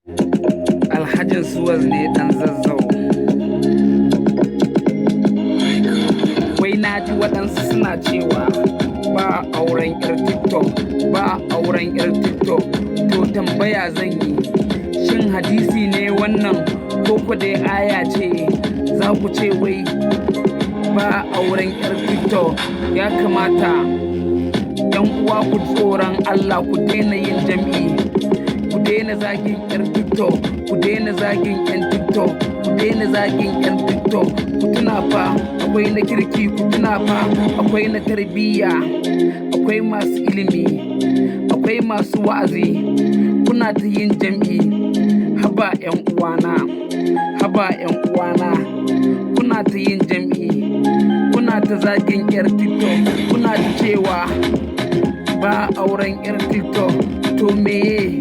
Alhajin suwas ne ɗan zazzau. Wai na ji waɗansu suna cewa ba auren 'yar TikTok, ba auren 'yar TikTok. To tambaya zan yi, shin hadisi ne wannan ko dai aya ce za ku ce wai ba auren 'yar TikTok? Ya kamata 'yan uwa ku tsoron Allah ku daina yin jam'i. Ku daina zagin 'yar TikTok, ku daina zagin 'yan TikTok, ku daina zagin 'yan TikTok. Ku tuna fa akwai na kirki, ku tuna fa akwai na tarbiyya, akwai masu ilimi, akwai masu wa'azi. Kuna ta yin jam'i, haba 'yan uwana, haba 'yan uwana. Kuna ta yin jam'i, kuna ta zagin 'yar TikTok, kuna ta cewa ba auren 'yar TikTok. To meye?